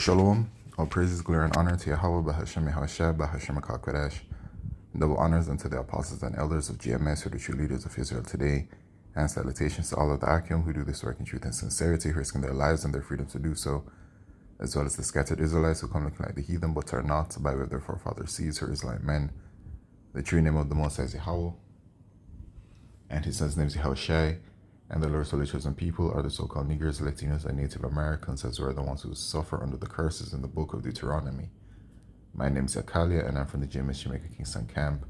Shalom, all praises, glory, and honor to Yahweh, Bahashem Yahushua, Bahashem HaKadosh. Double honors unto the apostles and elders of GMS, who are the true leaders of Israel today, and salutations to all of the Akim who do this work in truth and sincerity, risking their lives and their freedom to do so, as well as the scattered Israelites who come looking like the heathen, but are not, by way of their forefathers' seeds, who are Israelite men. The true name of the Most High is Yahweh, and his son's name is Yahushua. And the Lord's holy chosen people are the so-called Negroes, Latinos, and Native Americans, as were the ones who suffer under the curses in the book of Deuteronomy. My name is Akalia, and I'm from the GMS Jamaica Kingston camp.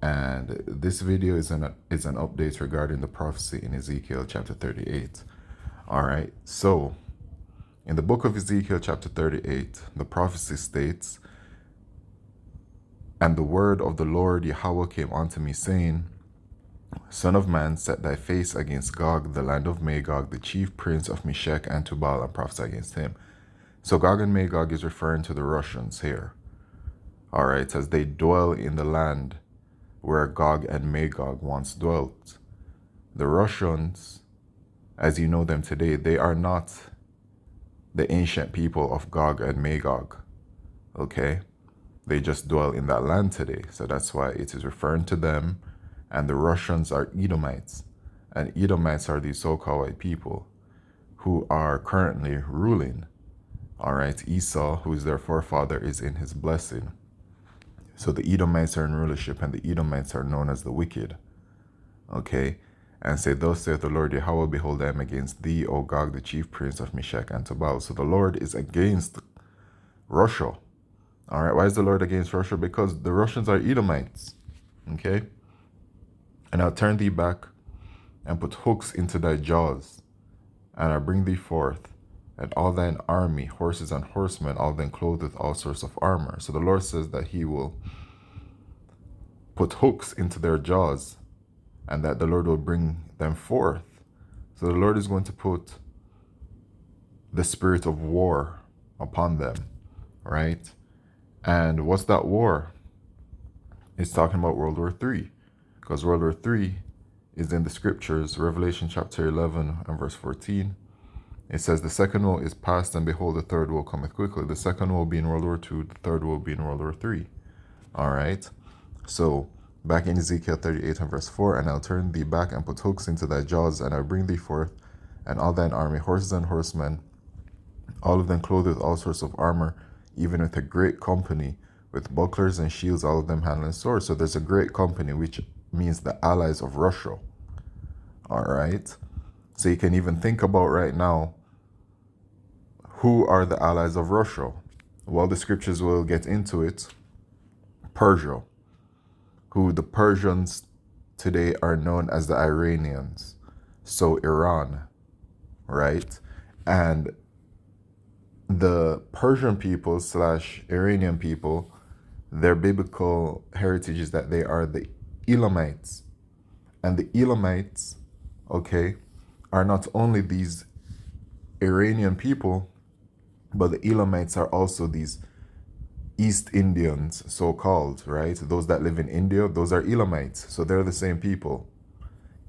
And this video is an update regarding the prophecy in Ezekiel chapter 38. All right, so in the book of Ezekiel chapter 38, the prophecy states, "And the word of the Lord Yahweh came unto me, saying, Son of man, set thy face against Gog, the land of Magog, the chief prince of Meshech and Tubal, and prophesy against him." So Gog and Magog is referring to the Russians here. All right, as they dwell in the land where Gog and Magog once dwelt. The Russians, as you know them today, they are not the ancient people of Gog and Magog. Okay? They just dwell in that land today. So that's why it is referring to them. And the Russians are Edomites. And Edomites are these so-called white people who are currently ruling. All right, Esau, who is their forefather, is in his blessing. So the Edomites are in rulership, and the Edomites are known as the wicked. Okay, and say, "Thus saith the Lord Yahweh, behold, I am against thee, O Gog, the chief prince of Meshech and Tubal." So the Lord is against Russia. All right, why is the Lord against Russia? Because the Russians are Edomites. Okay. "And I'll turn thee back, and put hooks into thy jaws, and I'll bring thee forth, and all thine army, horses and horsemen, all then clothed with all sorts of armor." So the Lord says that he will put hooks into their jaws, and that the Lord will bring them forth. So the Lord is going to put the spirit of war upon them, right? And what's that war? It's talking about World War III. Because World War III is in the scriptures, Revelation chapter 11 and verse 14. It says, "The second woe is past, and behold, the third woe cometh quickly." The second woe will be in World War II, the third woe will be in World War III. All right. So back in Ezekiel 38 and verse 4, "And I'll turn thee back, and put hooks into thy jaws, and I'll bring thee forth, and all thine army, horses and horsemen, all of them clothed with all sorts of armor, even with a great company, with bucklers and shields, all of them handling swords." So there's a great company, which means the allies of Russia. All right. So you can even think about right now, who are the allies of Russia? Well, the scriptures will get into it. Persia, who the Persians today are known as the Iranians. So Iran, right? And the Persian people / Iranian people, their biblical heritage is that they are the Elamites. And the Elamites, okay, are not only these Iranian people, but the Elamites are also these East Indians, so-called, right? Those that live in India, those are Elamites. So they're the same people.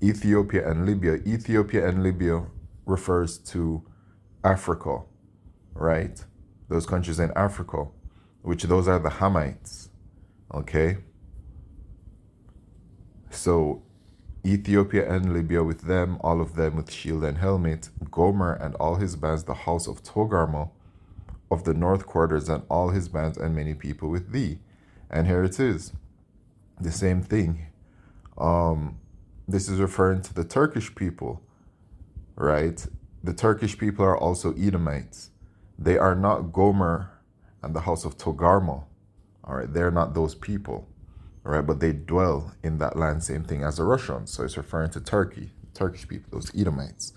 Ethiopia and Libya refers to Africa, right? Those countries in Africa, which those are the Hamites, okay? So Ethiopia and Libya with them, all of them with shield and helmet, Gomer and all his bands, the house of Togarmah of the north quarters, and all his bands, and many people with thee. And here it is, the same thing. This is referring to the Turkish people, right? The Turkish people are also Edomites. They are not Gomer and the house of Togarmah. All right, they're not those people. All right, but they dwell in that land, same thing as the Russians. So it's referring to Turkey, Turkish people, those Edomites.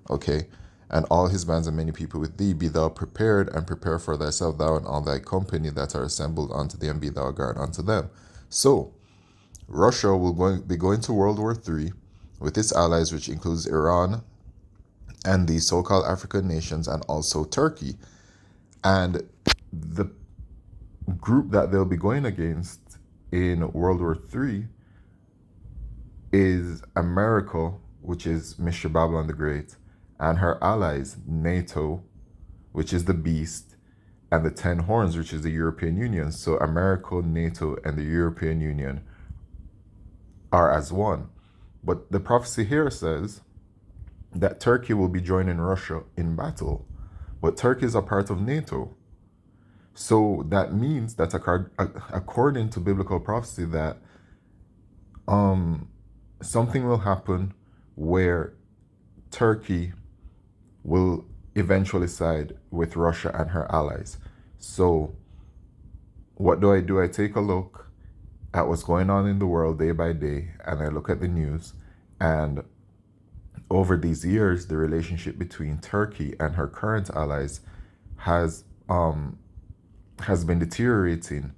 Okay, "And all his bands and many people with thee, be thou prepared, and prepare for thyself, thou and all thy company that are assembled unto thee, and be thou a guard unto them." So Russia will be going to World War III with its allies, which includes Iran and the so-called African nations, and also Turkey. And the group that they'll be going against in World War III is America, which is Mr. Babylon the Great, and her allies, NATO, which is the beast, and the 10 horns, which is the European Union. So America, NATO, and the European Union are as one. But the prophecy here says that Turkey will be joining Russia in battle. But Turkey is a part of NATO. So that means that according to biblical prophecy, that something will happen where Turkey will eventually side with Russia and her allies. So what do? I take a look at what's going on in the world day by day, and I look at the news, and over these years, the relationship between Turkey and her current allies has been deteriorating,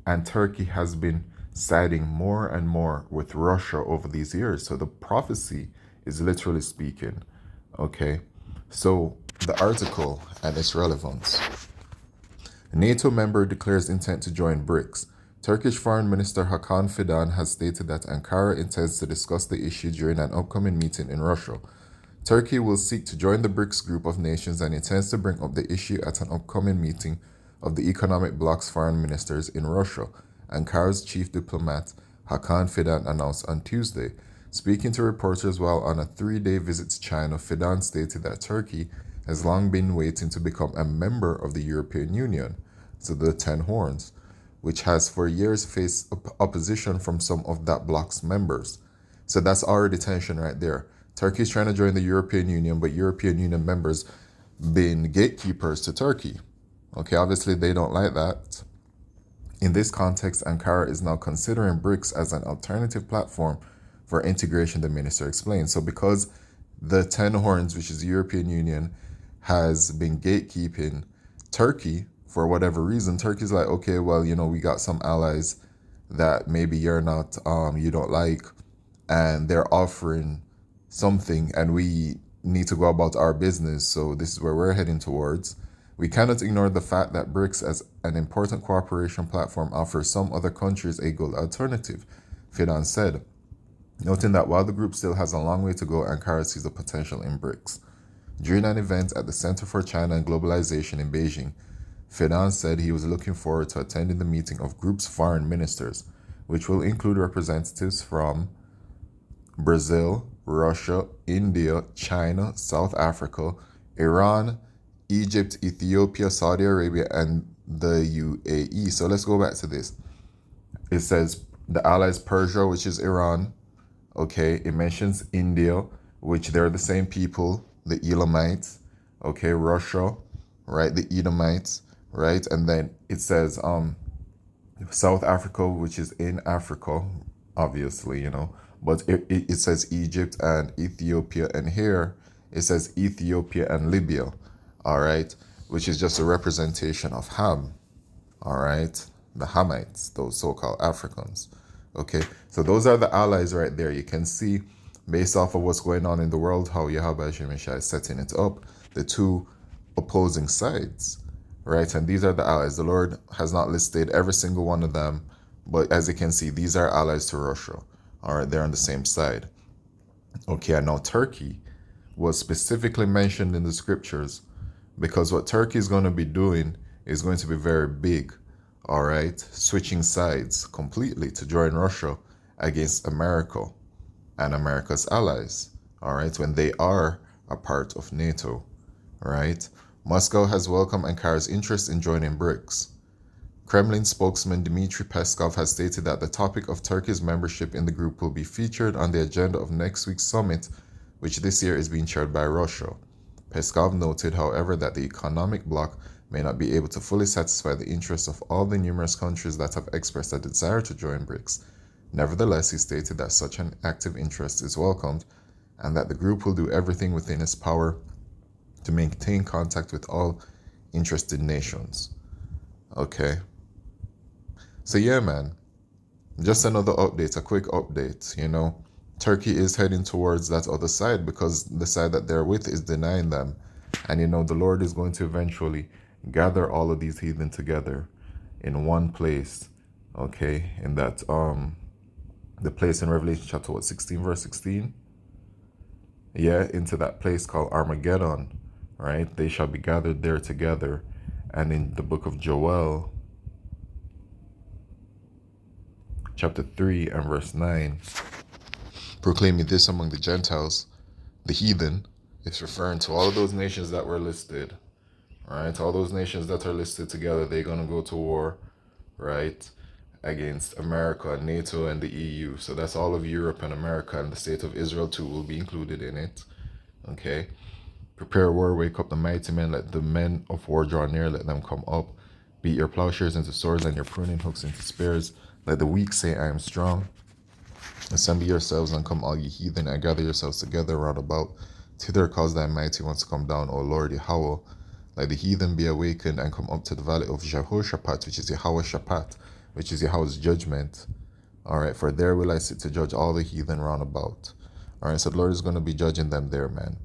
and Turkey has been siding more and more with Russia over these years. So the prophecy is literally speaking. Okay, so the article and its relevance. NATO member declares intent to join BRICS. Turkish Foreign Minister Hakan Fidan has stated that Ankara intends to discuss the issue during an upcoming meeting in Russia. Turkey will seek to join the BRICS group of nations and intends to bring up the issue at an upcoming meeting of the economic bloc's foreign ministers in Russia, Ankara's chief diplomat Hakan Fidan announced on Tuesday. Speaking to reporters while on a 3-day visit to China, Fidan stated that Turkey has long been waiting to become a member of the European Union, so the 10 horns, which has for years faced opposition from some of that bloc's members. So that's already tension right there. Turkey is trying to join the European Union, but European Union members being gatekeepers to Turkey. Okay, obviously they don't like that. In this context, Ankara is now considering BRICS as an alternative platform for integration, the minister explained. So because the 10 horns, which is the European Union, has been gatekeeping Turkey for whatever reason, Turkey's like, okay, well, we got some allies that maybe you don't like, and they're offering something, and we need to go about our business. So this is where we're heading towards. We cannot ignore the fact that BRICS as an important cooperation platform offers some other countries a good alternative, Fidan said, noting that while the group still has a long way to go, Ankara sees the potential in BRICS. During an event at the Center for China and Globalization in Beijing, Fidan said he was looking forward to attending the meeting of group's foreign ministers, which will include representatives from Brazil, Russia, India, China, South Africa, Iran, Egypt, Ethiopia, Saudi Arabia, and the UAE. So let's go back to this. It says the allies Persia, which is Iran. Okay, it mentions India, which they're the same people, the Elamites. Okay, Russia, right, the Edomites, right, and then it says South Africa, which is in Africa, obviously, but it says Egypt and Ethiopia, and here it says Ethiopia and Libya, all right, which is just a representation of Ham, all right, the Hamites, those so-called Africans. Okay, so those are the allies right there. You can see, based off of what's going on in the world, how Yahweh Shemeshai is setting it up, the two opposing sides, right? And these are the allies. The Lord has not listed every single one of them, but as you can see, these are allies to Russia. All right, they're on the same side. Okay, and now Turkey was specifically mentioned in the scriptures because what Turkey is going to be doing is going to be very big. All right, switching sides completely to join Russia against America and America's allies. All right, when they are a part of NATO. All right, Moscow has welcomed Ankara's interest in joining BRICS. Kremlin spokesman Dmitry Peskov has stated that the topic of Turkey's membership in the group will be featured on the agenda of next week's summit, which this year is being chaired by Russia. Peskov noted, however, that the economic bloc may not be able to fully satisfy the interests of all the numerous countries that have expressed a desire to join BRICS. Nevertheless, he stated that such an active interest is welcomed and that the group will do everything within its power to maintain contact with all interested nations. Okay. So yeah, man, just another update, a quick update, Turkey is heading towards that other side because the side that they're with is denying them. And the Lord is going to eventually gather all of these heathen together in one place, okay? In that the place in Revelation chapter 16 verse 16, yeah, into that place called Armageddon, right? They shall be gathered there together. And in the book of Joel, chapter 3 and verse 9, proclaiming this among the Gentiles, the heathen, it's referring to all of those nations that were listed, right? All those nations that are listed together, they're going to go to war, right, against America, NATO, and the EU. So that's all of Europe and America, and the state of Israel too will be included in it. Okay. Prepare war, wake up the mighty men, let the men of war draw near, let them come up. Beat your plowshares into swords and your pruning hooks into spears. Let the weak say, I am strong. Assemble yourselves and come, all ye heathen, and gather yourselves together round about. Thither cause thy mighty ones to come down, O Lord Yahweh. Let the heathen be awakened and come up to the valley of Jehoshaphat, which is Yahweh Shaphat, which is Yahweh's judgment. All right, for there will I sit to judge all the heathen round about. All right, so the Lord is going to be judging them there, man.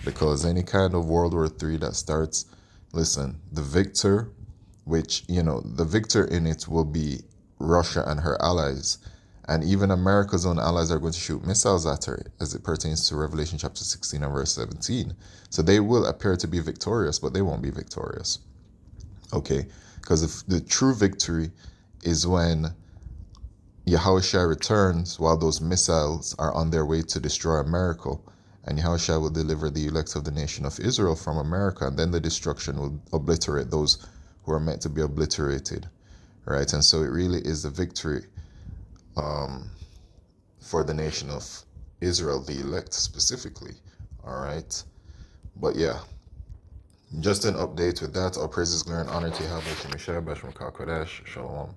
Because any kind of World War III that starts, listen, the victor, which, the victor in it will be Russia and her allies. And even America's own allies are going to shoot missiles at her, as it pertains to Revelation chapter 16 and verse 17. So they will appear to be victorious, but they won't be victorious. Okay? Because if the true victory is when Yahushua returns while those missiles are on their way to destroy America, and Yahushua will deliver the elect of the nation of Israel from America, and then the destruction will obliterate those who are meant to be obliterated, right? And so it really is the victory for the nation of Israel, the elect specifically, all right? But yeah, just an update with that. All praises, glory, and honor to Yahweh Shemeshah, Bashram Kodesh, Shalom.